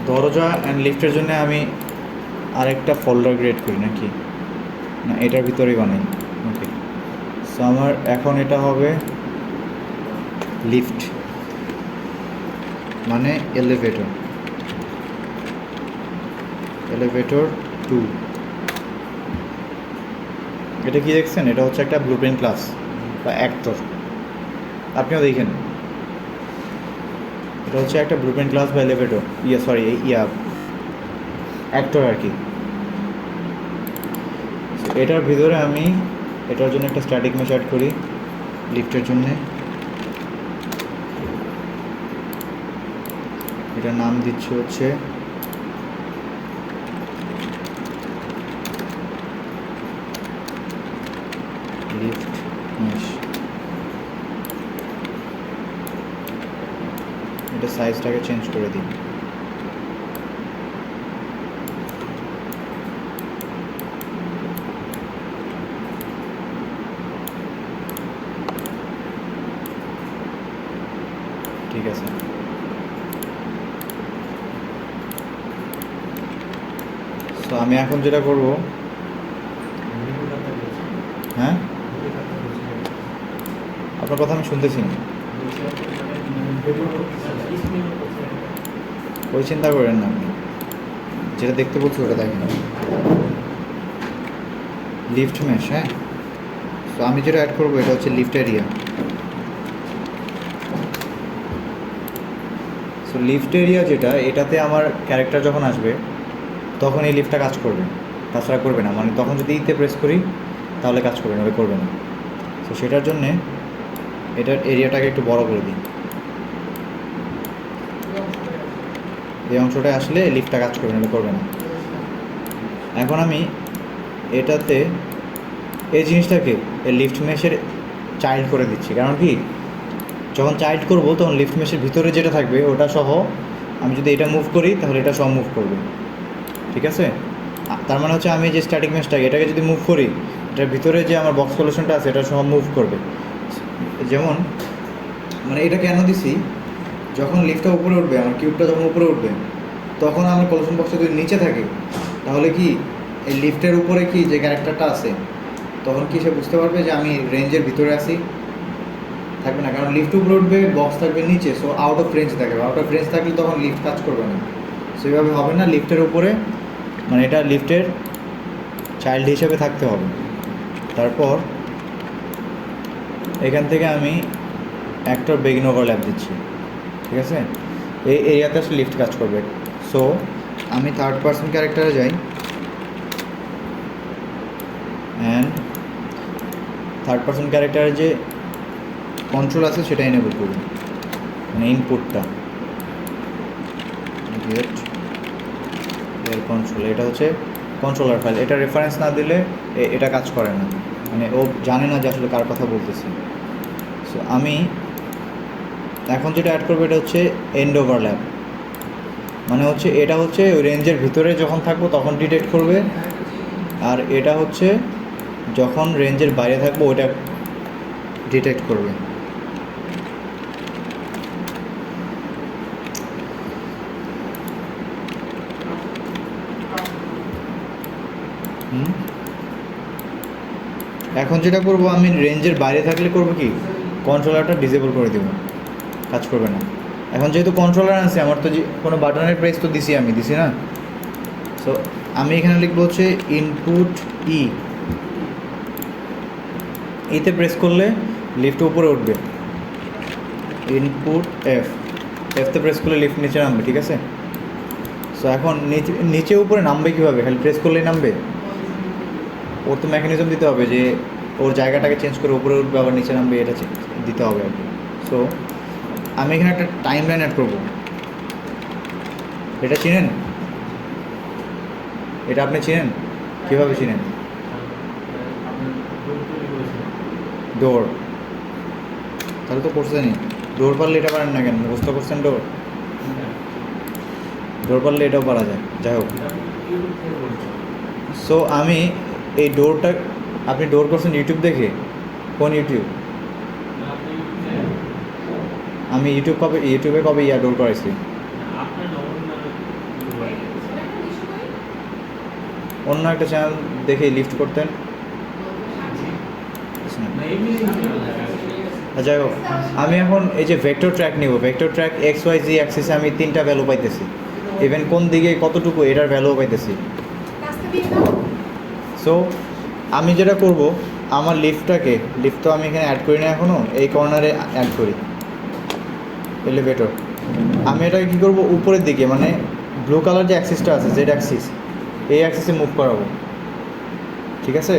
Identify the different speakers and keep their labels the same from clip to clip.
Speaker 1: দরজা অ্যান্ড লিফটের জন্য আমি আরেকটা ফোল্ডার ক্রিয়েট করি নাকি না এটার ভিতরেই বানাই ওকে সো আমার এখন এটা হবে লিফট মানে এলিভেটর 2 এটা কি দেখছেন এটা হচ্ছে একটা ব্লুপ্রিন্ট ক্লাস বা অ্যাক্টর আপনিও দেখেন এটা হচ্ছে একটা ব্লুপ্রিন্ট ক্লাস বা এলিভেটর অ্যাক্টর আর কি এটার ভিতরে আমি এটার জন্য একটা স্ট্যাটিক মেশ অ্যাড করি লিফটের জন্যে এটার নাম দিচ্ছি হচ্ছে লিফট মেশ এটা সাইজটাকে চেঞ্জ করে দিই ঠিক আছে সো আমি এখন যেটা করব হ্যাঁ আপনার কথা আমি শুনতেছি না ওই চিন্তা করেন না আপনি যেটা দেখতে বলছি ওটা দেখেন লিফট মেশ হ্যাঁ সো আমি যেটা অ্যাড করবো এটা হচ্ছে lift area so lift area যেটা এটাতে আমার ক্যারেক্টার যখন আসবে তখন এই লিফটটা কাজ করবে তাছাড়া করবে না মানে তখন যদি ইতে প্রেস করি তাহলে কাজ করবে না করবে না তো সেটার জন্যে এটার এরিয়াটাকে একটু বড় করে দিই এই অংশটায় আসলে লিফটটা কাজ করবে না করবে না এখন আমি এটাতে এই জিনিসটাকে এই লিফট মেশের চাইল্ড করে দিচ্ছি কারণ কি যখন চাইল্ড করবো তখন লিফট মেশের ভিতরে যেটা থাকবে ওটা সহ আমি যদি এটা মুভ করি তাহলে এটা সহ মুভ করবে ঠিক আছে তার মানে হচ্ছে আমি যে স্ট্যাটিক মেশটাকে এটাকে যদি মুভ করি এটার ভিতরে যে আমার বক্স সলিউশনটা আছে এটা সহ মুভ করবে যেমন মানে এটা কেন দিছি যখন লিফটটা উপরে উঠবে আমার কিউবটা যখন উপরে উঠবে তখন আমার কলিউশন বক্সটা যদি নিচে থাকে তাহলে কি এই লিফটের উপরে কি যে ক্যারেক্টারটা আছে তখন কি সে বুঝতে পারবে যে আমি রেঞ্জের ভিতরে আছি থাকবে না কারণ লিফট উপরে উঠবে বক্স থাকবে নিচে সো আউট অফ রেঞ্জ থাকবে আউট অফ রেঞ্জ থাকলে তখন লিফট কাজ করবে না সেভাবে হবে না লিফটের উপরে মানে এটা লিফটের চাইল্ড হিসেবে থাকতে হবে তারপর এখান থেকে আমি একটা বেগিন ওভারল্যাপ দিচ্ছি ঠিক আছে এই এরিয়াতে আসলে লিফট কাজ করবে সো আমি থার্ড পার্সন ক্যারেক্টারে যাই অ্যান্ড থার্ড পার্সন ক্যারেক্টারের যে কন্ট্রোল আছে সেটা এনেবল করব মানে ইনপুটটা গেট এর কন্ট্রোল এটা হচ্ছে কন্ট্রোলার ফাইল এটা রেফারেন্স না দিলে এটা কাজ করে না মানে ও জানে না যে আসলে কার কথা বলতেছি সো আমি এখন যেটা অ্যাড করবো এটা হচ্ছে এন্ড ওভারল্যাপ মানে হচ্ছে এটা হচ্ছে ওই রেঞ্জের ভিতরে যখন থাকবো তখন ডিটেক্ট করবে আর এটা হচ্ছে যখন রেঞ্জের বাইরে থাকবো ওটা ডিটেক্ট করবে এখন যেটা করব আমি রেঞ্জের বাইরে থাকলে করব কি কন্ট্রোলারটা ডিসেবল করে দেবো কাজ করবে না এখন যেহেতু কন্ট্রোলার আছে আমার তো কোনো বাটনের প্রেস তো দিছি না সো আমি এখানে লিখবো হচ্ছে ইনপুট ইতে প্রেস করলে লিফট উপরে উঠবে ইনপুট এফতে প্রেস করলে লিফট নিচে নামবে ঠিক আছে সো এখন নিচে উপরে নামবে কীভাবে খালি প্রেস করলেই নামবে ওর তো মেকানিজম দিতে হবে যে ওর জায়গাটাকে চেঞ্জ করে উপরে উঠবে আবার নিচে নামবে এটা দিতে হবে আর কি সো আমি এখানে একটা টাইম লাইন অ্যাড করবো এটা চিনেন এটা আপনি চিনেন কীভাবে চিনেন ডোর তাহলে তো করছেনই ডোর পারলে এটা পারেন না কেন মুখস্থ করছেন ডোর পারলে এটাও পারা যায় যাই হোক সো আমি এই ডোরটা আপনি ডোর করছেন ইউটিউব দেখে কোন ইউটিউব আমি ইউটিউবে কবে ডোর করাইছি অন্য একটা চ্যানেল দেখে লিফট করতেন। যাই হোক, আমি এখন এই যে ভেক্টর ট্র্যাক নিব, ভেক্টর ট্র্যাক এক্স ওয়াই জি অ্যাক্সিসে আমি 3টা ভ্যালু পাইতেছি, ইভেন কোন দিকে কতটুকু এটার ভ্যালু পাইতেছি। সো আমি যেটা করব, আমার লিফট তো আমি এখানে অ্যাড করি না এখনও, এই কর্নারে অ্যাড করি এলিভেটর। আমি এটাকে কী করবো, উপরের দিকে মানে ব্লু কালার যে অ্যাক্সিসটা আছে জেড অ্যাক্সিস, এই অ্যাক্সিসে মুভ করাবো, ঠিক আছে?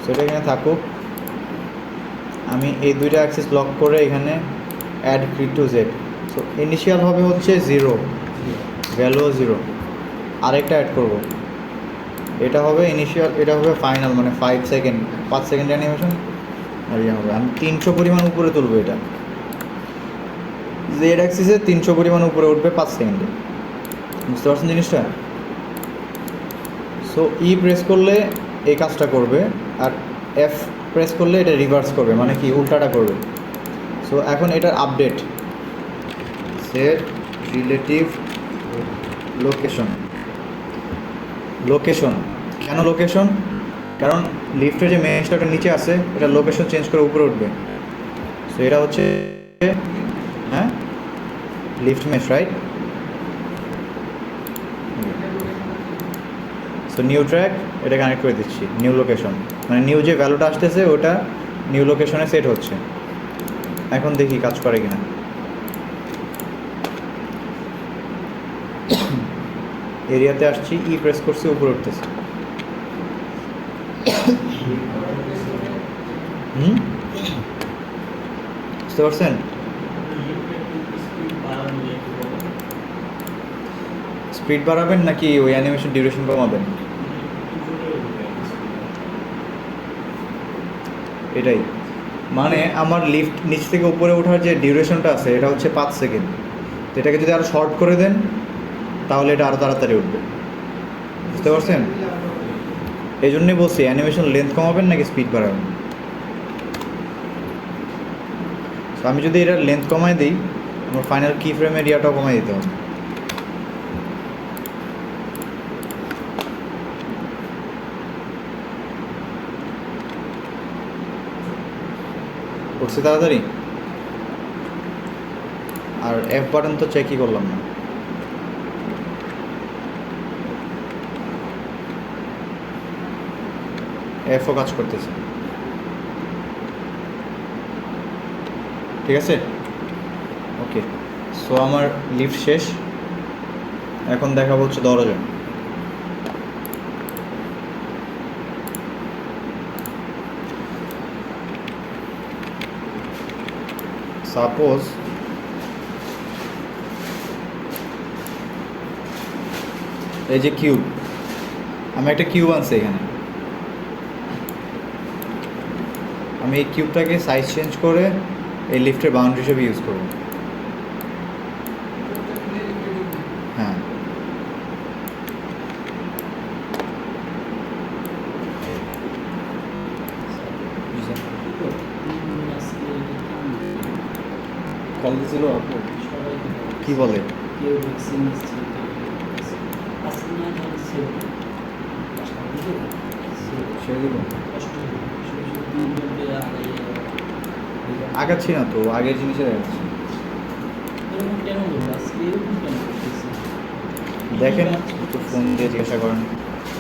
Speaker 1: সেটা এখানে থাকুক। আমি এই দুইটা অ্যাক্সিস লক করে এখানে add grid to z. So initial হবে হচ্ছে 0, ভ্যালুও 0। আরেকটা অ্যাড করব, এটা হবে ইনিশিয়াল, এটা হবে ফাইনাল, মানে 5 সেকেন্ড, 5 সেকেন্ড অ্যানিমেশন। আর ইয়ে হবে, আমি 300 পরিমাণ উপরে তুলবো, এটা জেড অ্যাক্সিসে 300 পরিমাণ উপরে উঠবে 5 সেকেন্ডে। বুঝতে পারছেন জিনিসটা? সো ই প্রেস করলে এই কাজটা করবে, আর এফ প্রেস করলে এটা রিভার্স করবে, মানে কি উল্টাটা করবে। সো এখন এটার আপডেট সেট রিলেটিভ লোকেশন। কেন লোকেশন? কারণ লিফটের যে মেশটা ওটা নিচে আছে, এটা লোকেশন চেঞ্জ করে উপরে উঠবে। সো এটা হচ্ছে হ্যাঁ lift mesh, right? So new track, এটা কানেক্ট করে দিচ্ছি নিউ লোকেশন, মানে নিউ যে ভ্যালুটা আসতেছে ওটা নিউ লোকেশনে সেট হচ্ছে। এখন দেখি কাজ করে কিনা। এরিয়াতে আসছি, ই প্রেস করছি, উপরে উঠতেছে। বুঝতে পারছেন? স্পিড বাড়াবেন নাকি ওই অ্যানিমেশন ডিউরেশন কমাবেন? এটাই মানে আমার লিফট নিচ থেকে উপরে ওঠার যে ডিউরেশনটা আছে এটা হচ্ছে 5 সেকেন্ড। তো এটাকে যদি আরও শর্ট করে দেন তাহলে এটা আরও তাড়াতাড়ি উঠবে। বুঝতে পারছেন? এই জন্যই বলছি অ্যানিমেশন লেন্থ কমাবেন নাকি স্পিড বাড়াবেন। তো আমি যদি এটার লেন্থ কমায় দিই, আমার ফাইনাল কি ফ্রেম এরিয়াটাও কমাই দিতে হবে। উঠছে তাড়াতাড়ি। আর এফ বাটন তো চেকই করলাম না। এফও কাজ করতেছে, ঠিক আছে? ওকে, সো আমার লিফট শেষ। এখন দেখাবো হচ্ছে দরজা। সাপোজ এই যে কিউব, আমি একটা কিউব আনছি এখানে, আমি এই কিউবটাকে সাইজ চেঞ্জ করে এই লিফটের বাউন্ডারি হিসেবে ইউজ করব। হ্যাঁ,
Speaker 2: কল দিয়েছিল আপু,
Speaker 1: কি বলে? সেগুলো আগাচ্ছি না তো, আগের জিনিসের আগাচ্ছি। দেখেন একটু ফোন দিয়ে জিজ্ঞাসা করেন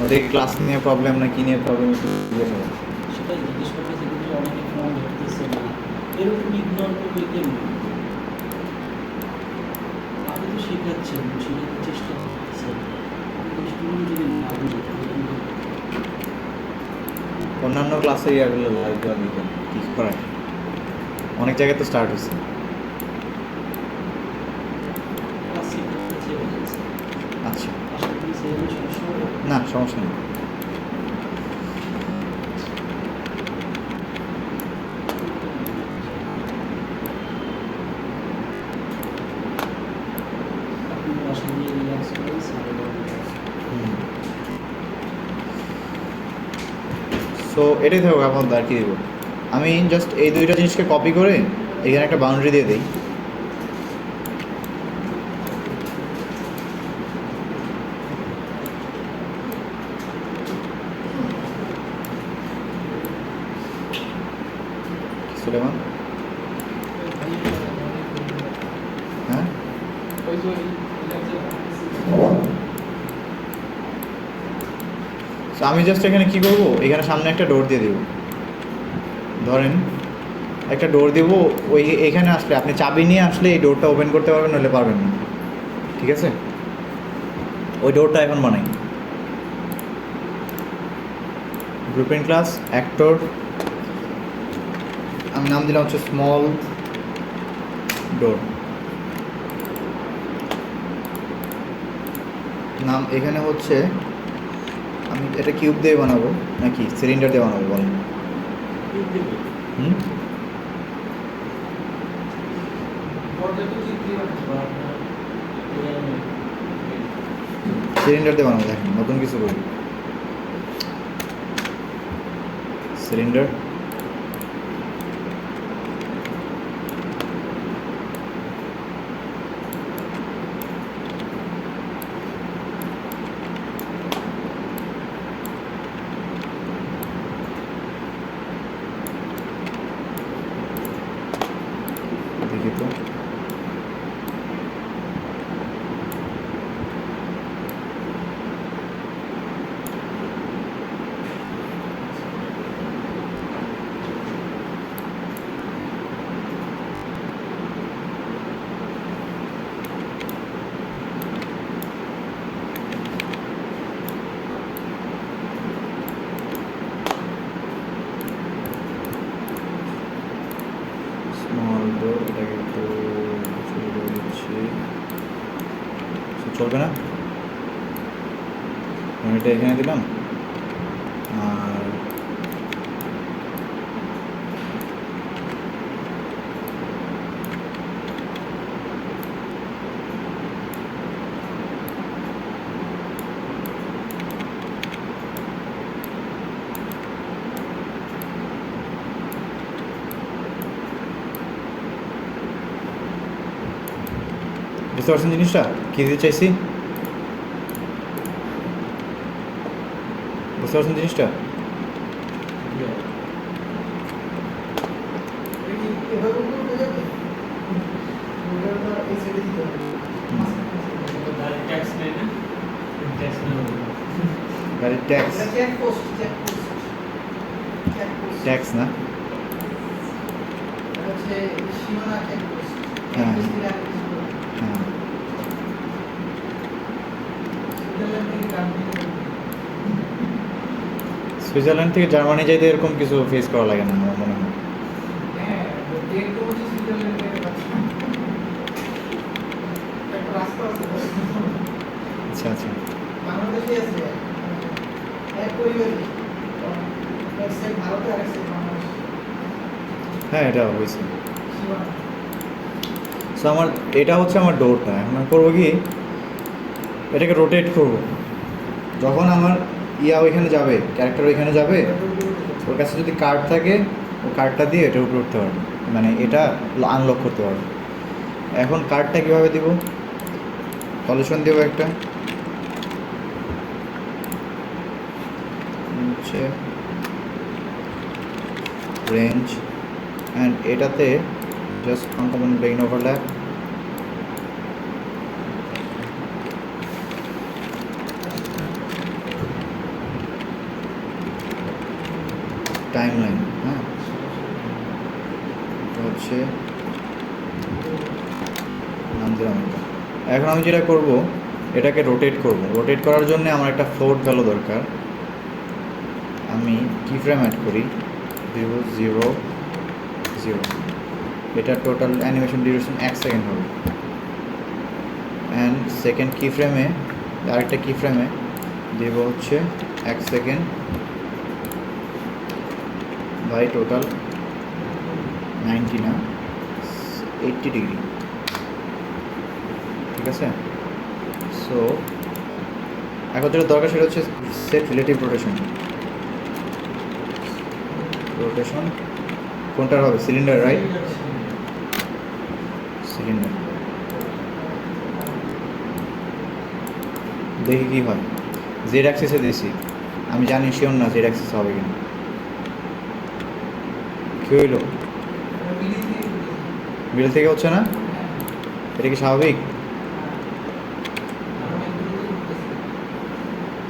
Speaker 1: ওদের ক্লাস নিয়ে প্রবলেম না কি নিয়ে প্রবলেম, একটু জিজ্ঞাসা করেন।
Speaker 3: সেটা জিজ্ঞেস করতেছে, কিন্তু অনেকে ফোন ধরতেছে না, এরকম ইগনোর করলে কেমন? আপনি তো শেখাচ্ছেন, শেখানোর চেষ্টা করতেছেন, স্টুডেন্ট যদি না বুঝে তাহলে কি হবে?
Speaker 1: অন্যান্য ক্লাসের ইয়ারগুলো লাইভ দেওয়া দিতেন, কি করায় অনেক জায়গায় তো স্টার্ট হয়েছে।
Speaker 3: ক্লাস শেখাতে চেয়ে বলছে,
Speaker 1: আচ্ছা,
Speaker 3: আশা করি সেরকম সমস্যা হবে
Speaker 1: না সমস্যা নেই।
Speaker 3: আপনি বাসা নিয়ে রিল্যাক্স করেন, স্যারের
Speaker 1: সো এটাই থাকুক আপাতত, আর কি দেবো। আমি জাস্ট এই দুইটা জিনিসকে কপি করে এখানে একটা বাউন্ডারি দিয়ে দিই। সুলেমান? হ্যাঁ, So, আমি জাস্ট এখানে কি করব, এখানে সামনে একটা ডোর দিয়ে দেব। ধরেন একটা ডোর দেব, ওই এখানে আসলে আপনি চাবি নিয়ে আসলে এই ডোরটা ওপেন করতে পারবেন, নইলে পারবেন না। ঠিক আছে, ওই ডোরটা এখন বানাই। ব্লুপ্রিন্ট ক্লাস অ্যাক্টর, আমি নাম দিলাম হচ্ছে স্মল ডোর। নাম এখানে হচ্ছে, আমি এটা কিউব দিয়ে বানাবো নাকি সিলিন্ডার দিয়ে বানাবো বলেন? হুম, সিলিন্ডার দিয়ে বানাবো। দেখেন নতুন কিছু করি, সিলিন্ডার। দেখি তো, স্মল ডোর, এটাকে একটু ছোটো করে দিচ্ছি। চলবে না, আমি এটা এখানে দিলাম। আর বুঝতে পারছেন জিনিসটা কী দিতে চাইছি? বুঝতে পারছেন জিনিসটা? গাড়ির ট্যাক্স, ট্যাক্স না? হ্যাঁ হ্যাঁ, সুইজারল্যান্ড থেকে জার্মানি যাইতে এরকম কিছু ফেস করা লাগে না আমার মনে হয়। আচ্ছা আচ্ছা, হ্যাঁ এটা হয়েছে। সো আমার এটা হচ্ছে আমার ডোরটা। এখন আমি করবো কি, এটাকে রোটেট করব। যখন আমার ওইখানে যাবে, ক্যারেক্টার ওইখানে যাবে, ওর কাছে যদি কার্ড থাকে ও কার্ডটা দিয়ে এটার উপরে উঠতে পারবে, মানে এটা আনলক করতে পারবে। এখন কার্ডটা কীভাবে দিব? সলিউশন দেবো একটা, হচ্ছে রেঞ্জ, অ্যান্ড এটাতে just uncommon brain overlap, timeline. হ্যাঁ, এটা হচ্ছে নাম দিলাম এটা। এখন আমি যেটা করব, এটাকে রোটেট করব। রোটেট করার জন্য আমার একটা ফ্লোট ভ্যালু দরকার। আমি কি ফ্রেম অ্যাড করি, 0 0 0। এটা টোটাল অ্যানিমেশন ডিউরেশন 1 সেকেন্ড হবে। অ্যান্ড সেকেন্ড কি ফ্রেমে, আরেকটা কি ফ্রেমে দেব হচ্ছে 1 সেকেন্ড বাই টোটাল 90 না 80 ডিগ্রি। ঠিক আছে, সো এখন যেটা দরকার সেটা হচ্ছে সেট রিলেটিভ রোটেশন। রোটেশন কোনটার হবে? Cylinder, right? সিলিন্ডার। দেখি কি হয়। জেড অ্যাক্সিসে দিয়েছি, আমি জানি শিওর না জেড অ্যাক্সিস হবে কিনা। কী হইল? মিডল থেকে হচ্ছে না? এটা কি স্বাভাবিক?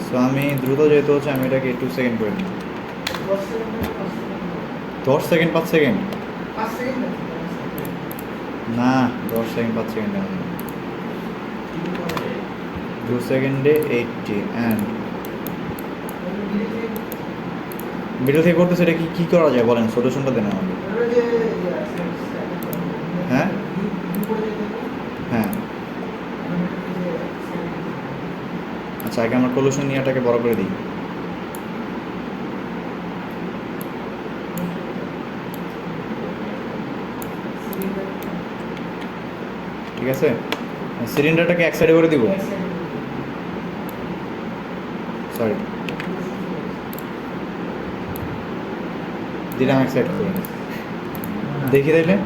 Speaker 1: সো আমি দ্রুত যেহেতু হচ্ছে আমি এটাকে 2 সেকেন্ড করে দিই। 10 সেকেন্ড 5 সেকেন্ড না, 10 সেকেন্ড 5 সেকেন্ড না, 2 সেকেন্ডে 80 অ্যান্ড মিডল থেকে করতেছে। এটা কি করা যায় বলেন, সলিউশনটা দেন আমাকে। হ্যাঁ হ্যাঁ, আচ্ছা আগে আমার সলিউশন নিয়েটাকে বড় করে দিই। ঠিক আছে, সিলিন্ডারটাকে এক সাইডে করে দিব। সরি, দিলাম এক সাইড করে। দেখি তাইলে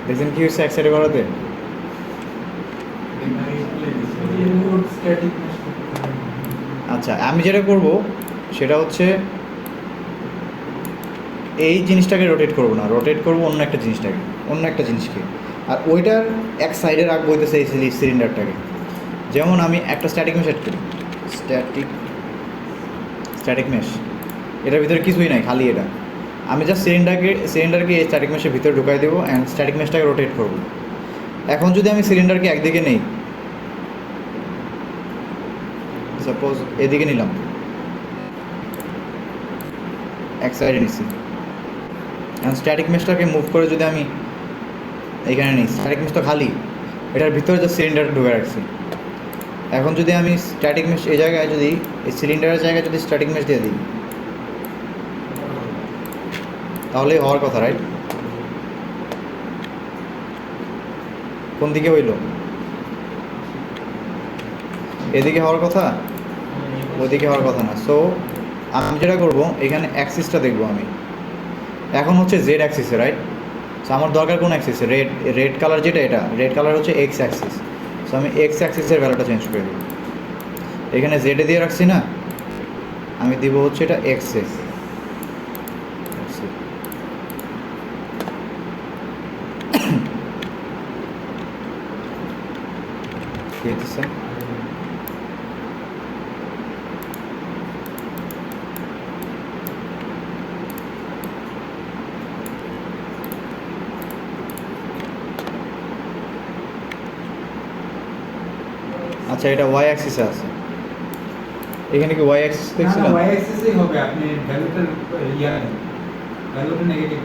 Speaker 1: দেখছেন কি হচ্ছে এক সাইডে করাতে? আচ্ছা আমি যেটা করব সেটা হচ্ছে এই জিনিসটাকে রোটেট করব না, রোটেট করব অন্য একটা জিনিসকে, আর ওইটার এক সাইডে রাখবো হইতেছে এই সিলিন্ডারটাকে। যেমন আমি একটা স্ট্যাটিক মেশ অ্যাড করি, স্ট্যাটিক মেশ, এটার ভিতরে কিছুই নাই, খালি এটা। আমি জাস্ট সিলিন্ডারকে এই স্ট্যাটিক মেশের ভিতরে ঢুকাই দেবো অ্যান্ড স্ট্যাটিক মেশটাকে রোটেট করব। এখন যদি আমি সিলিন্ডারকে একদিকে নেই, সাপোজ এদিকে নিলাম, এক সাইডে নিচ্ছি, এখন স্ট্যাটিক মেশটাকে মুভ করে যদি আমি এখানে নিই, স্ট্যাটিক মেশ তো খালি, এটার ভিতরে যে সিলিন্ডারটা ঢুকে রাখছি। এখন যদি আমি স্ট্যাটিক মেশ এই জায়গায় যদি এই সিলিন্ডারের জায়গায় যদি স্ট্যাটিক মেশ দিয়ে দিই, তাহলেই হওয়ার কথা, রাইট? কোন দিকে হইল? এদিকে হওয়ার কথা, ওইদিকে হওয়ার কথা না। সো আমি যেটা করবো এখানে অ্যাক্সিসটা দেখবো আমি, এখন হচ্ছে জেড অ্যাক্সিসে, রাইট? সো আমার দরকার কোন অ্যাক্সিসে? রেড কালার যেটা, এটা রেড কালার হচ্ছে এক্স অ্যাক্সিস। সো আমি এক্স অ্যাক্সিসের ভ্যালুটা চেঞ্জ করে দেবো। এখানে জেডে দিয়ে রাখছি না, আমি দিব হচ্ছে এটা এক্সে। আচ্ছা এটা ওয়াই অ্যাক্সিসে আছে, এখানে কি ওয়াই অ্যাক্সিস দেখছিলাম?
Speaker 4: ওয়াই অ্যাক্সিসেই হবে, আপনি ভ্যালুটা ভ্যালুটা নেগেটিভ।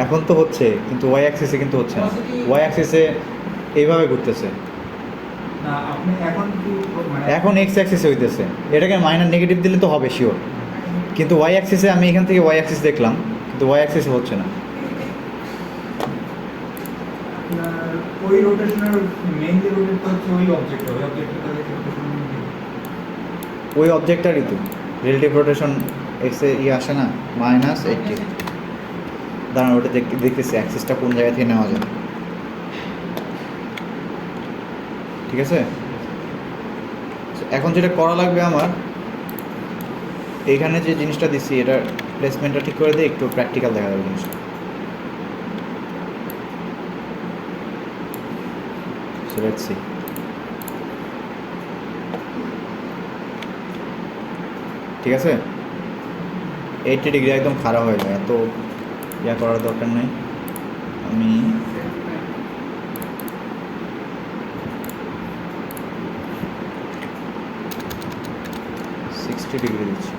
Speaker 1: এখন তো হচ্ছে, কিন্তু ওয়াই অ্যাক্সিসে কিন্তু হচ্ছে না। ওয়াই অ্যাক্সিসে এইভাবে ঘুরতেছে,
Speaker 4: না আপনি এখন কি মানে
Speaker 1: এখন এক্স অ্যাক্সিসে হইতেছে। এটাকে মাইনাস নেগেটিভ দিলে তো হবে শিওর, কিন্তু ওয়াই অ্যাক্সিসে আমি এখান থেকে ওয়াই অ্যাক্সিস দেখলাম, কিন্তু ওয়াই অ্যাক্সিসে হচ্ছে না।
Speaker 4: আপনার ওই রোটেশনের মেইনলি রোটেট হচ্ছে ওই অবজেক্ট, ওই অবজেক্টটা দেখে রোটেশন
Speaker 1: ওই অবজেক্টটারই তো রিলেটিভ রোটেশন এক্সে আসে না, -80। দাঁড়ান ওটা দেখতেছি অ্যাক্সিসটা কোন জায়গা থেকে নেওয়া যায়। ঠিক আছে, এখন যেটা করা লাগবে আমার, এইখানে যে জিনিসটা দিচ্ছি এটার প্লেসমেন্টটা ঠিক করে দিয়ে একটু প্র্যাকটিক্যাল দেখা যাবে জিনিসটা। So let's see. ঠিক আছে, 80 ডিগ্রি একদম খারাপ হয়ে যায়, এত ইয়া করার দরকার নাই। আমি ডিগ্রি দিচ্ছি।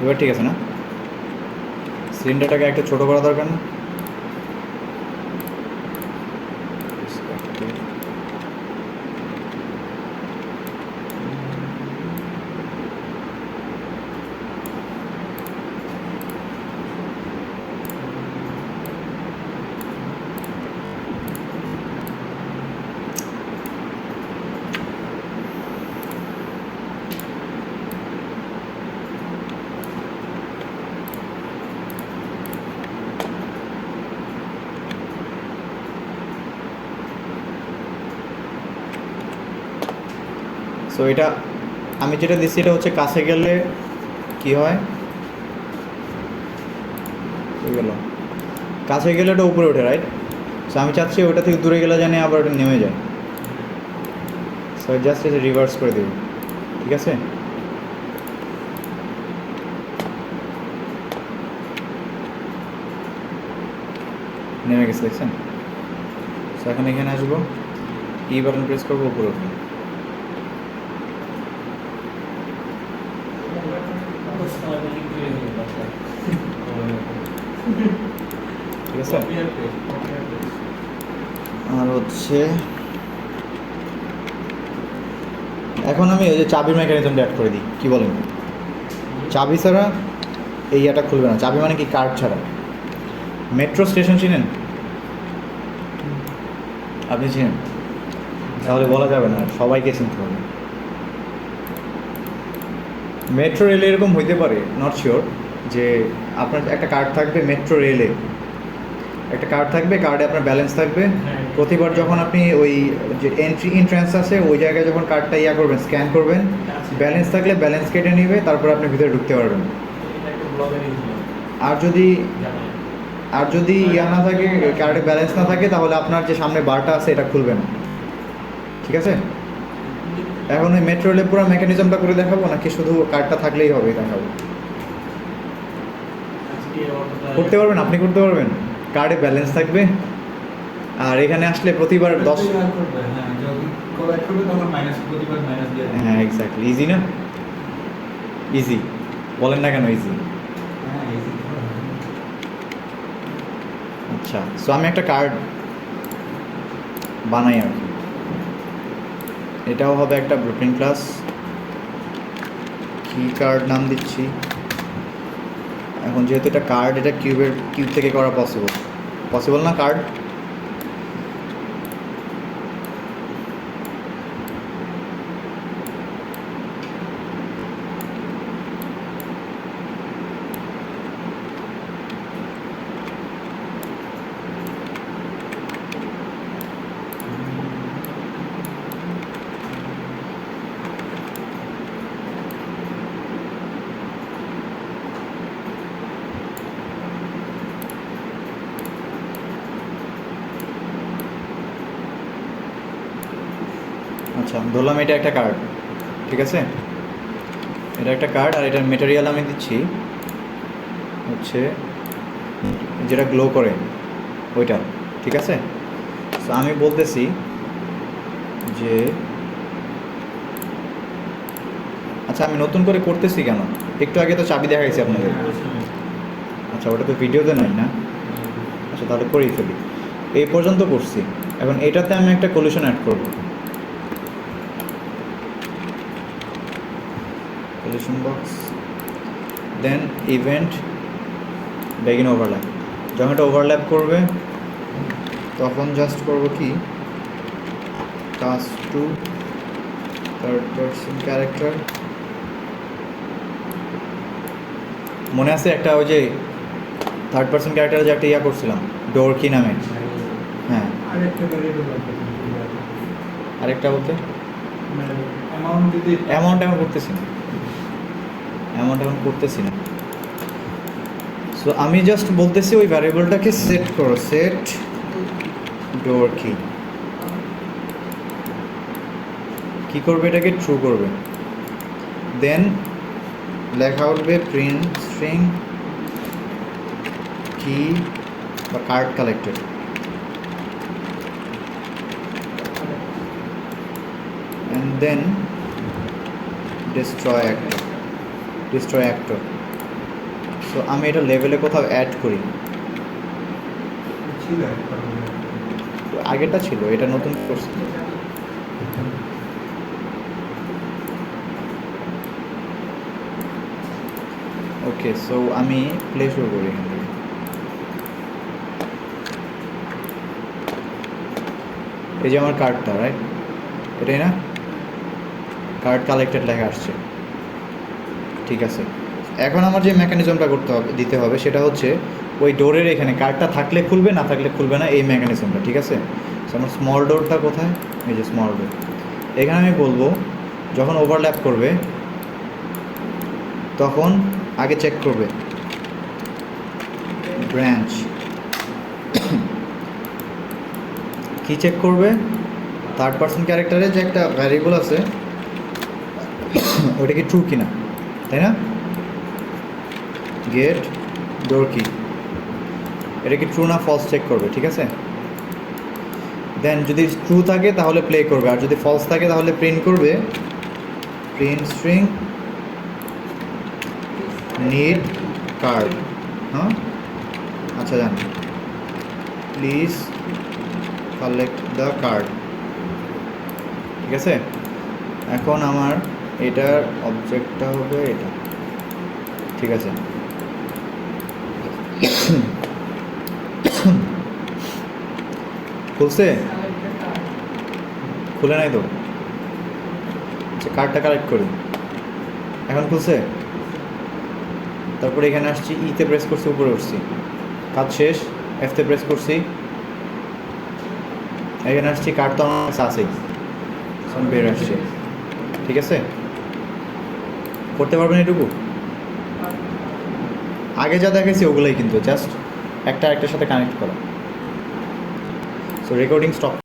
Speaker 1: এবার ঠিক আছে না? সিলিন্ডারটাকে একটু ছোট করা দরকার না? সো এটা আমি যেটা দিচ্ছি এটা হচ্ছে কাছে গেলে কি হয়, গেল কাছে গেলে ওটা উপরে ওঠে, রাইট? সো আমি চাচ্ছি ওটা থেকে দূরে গেলে জানি আবার ওটা নেমে যায়। সো জাস্ট এটা রিভার্স করে দেব, ঠিক আছে? নেমে গেছে, দেখছেন? সো এখন এখানে আসবো, ই বাটন প্রেস করবো, উপরে উঠবো। ঠিক আছে? আর হচ্ছে এখন আমি ওই যে চাবির মেকানিজমটা অ্যাড করে দিই, কি বলেন? চাবি ছাড়া এই ইয়েটা খুলবে না। চাবি মানে কি? কার্ড ছাড়া। মেট্রো স্টেশন চিনেন আপনি? চিনেন? তাহলে বলা যাবে না, সবাইকে চিনতে হবে। মেট্রো রেলে এরকম হইতে পারে, নট শিওর, যে আপনার একটা কার্ড থাকবে মেট্রো রেলে, একটা কার্ড থাকবে, কার্ডে আপনার ব্যালেন্স থাকবে। প্রতিবার যখন আপনি ওই যে এন্ট্রান্স আছে ওই জায়গায় যখন কার্ডটা ইয়া করবেন, স্ক্যান করবেন, ব্যালেন্স থাকলে ব্যালেন্স কেটে নেবে, তারপর আপনি ভিতরে ঢুকতে পারবেন। আর যদি ইয়া না থাকে, কার্ডে ব্যালেন্স না থাকে, তাহলে আপনার যে সামনে বারটা আছে এটা খুলবে না, ঠিক আছে? এখন ওই মেট্রো রেলে পুরো মেকানিজমটা করে দেখাবো নাকি শুধু কার্ডটা থাকলেই হবে দেখাবো? করতে পারবেন, আপনি করতে পারবেন। কার্ডে ব্যালেন্স থাকবে, আর এখানে আসলে প্রতিবার 10। হ্যাঁ এক্স্যাক্টলি, ইজি না? ইজি বলেন না কেন ইজি? আচ্ছা, সো আমি একটা কার্ড বানাই আর কি। এটাও হবে একটা ব্লুপ্রিন্ট ক্লাস, কি কার্ড নাম দিচ্ছি। এখন যেহেতু এটা কার্ড, এটা কিউব থেকে করা পসিবল না কার্ড। আচ্ছা, ধরলাম এটা একটা কার্ড, ঠিক আছে? এটা একটা কার্ড, আর এটার মেটেরিয়াল আমি দিচ্ছি হচ্ছে যেটা গ্লো করে ওইটা, ঠিক আছে? তো আমি বলতেছি যে আচ্ছা, আমি নতুন করে করতেছি কেন? একটু আগে তো চাবি দেখা গেছে আপনাদের। আচ্ছা, ওটা তো ভিডিওতে নাই না? আচ্ছা, তাহলে করেই ফেলি। এই পর্যন্ত করছি, এখন এটাতে আমি একটা কলিউশন অ্যাড করবো। Collision box, then event begin overlap. যখন এটা ওভারল্যাপ করবে তখন জাস্ট করবো কি, task to third person character. মনে আছে একটা ওই যে থার্ড পারসন ক্যারেক্টারে যে একটা ইয়া করছিলাম, ডোর কি নামে? হ্যাঁ, আরেকটা বলতে অ্যামাউন্ট এখন করতেছি না। সো আমি জাস্ট বলতেছি ওই ভ্যারিয়েবলটাকে সেট করো, সেট ডোর কি করবে, এটাকে ট্রু করবে। দেন লেখা উঠবে প্রিন্ট স্ট্রিং কি বা card collected. and then destroy actor. So আমি এটা লেভেলে কোথাও অ্যাড করি, আগেরটা ছিল, এটা নতুন করছি। ওকে, সো আমি প্লে শুরু করি এখান থেকে। এই যে আমার কার্ডটা, রাইট? এটাই না? কার্ড কালেক্টেড লেখা আসছে, ঠিক আছে। এখন আমার যে মেকানিজমটা দিতে হবে সেটা হচ্ছে ওই ডোরের এখানে কার্ডটা থাকলে খুলবে, না থাকলে খুলবে না, এই মেকানিজমটা, ঠিক আছে? আমার স্মল ডোরটা কোথায়? এই যে স্মল ডোর, এখানে আমি বলবো যখন ওভারল্যাপ করবে তখন আগে চেক করবে ব্রাঞ্চ কি চেক করবে থার্ড পার্সন ক্যারেক্টারে যে একটা ভ্যারিয়েবল আছে ওটা কি ট্রু কিনা, তাই না? গেট ডোর কি, এটা কি ট্রু না ফলস চেক করবে, ঠিক আছে? দেন যদি ট্রু থাকে তাহলে প্লে করবে, আর যদি ফলস থাকে তাহলে প্রিন্ট করবে প্রিন্ট স্ট্রিং নিড কার্ড। হ্যাঁ আচ্ছা জান, প্লিজ কালেক্ট দ্য কার্ড, ঠিক আছে? এখন আমার এটার অবজেক্টটা হবে এটা, ঠিক আছে? খুলছে? খুলে নাই তো? আচ্ছা কার্ডটা কালেক্ট করি, এখন খুলছে? তারপরে এখানে আসছি, ইতে প্রেস করছি, উপরে উঠছি, কাজ শেষ। এফতে প্রেস করছি, এখানে আসছি, কার্ড তো আমার কাছে আছেই, বের আসছে, ঠিক আছে? করতে পারবেন এটুকু? আগে যা দেখেছি ওগুলোই, কিন্তু জাস্ট একটা একটার সাথে কানেক্ট করা। So recording stop.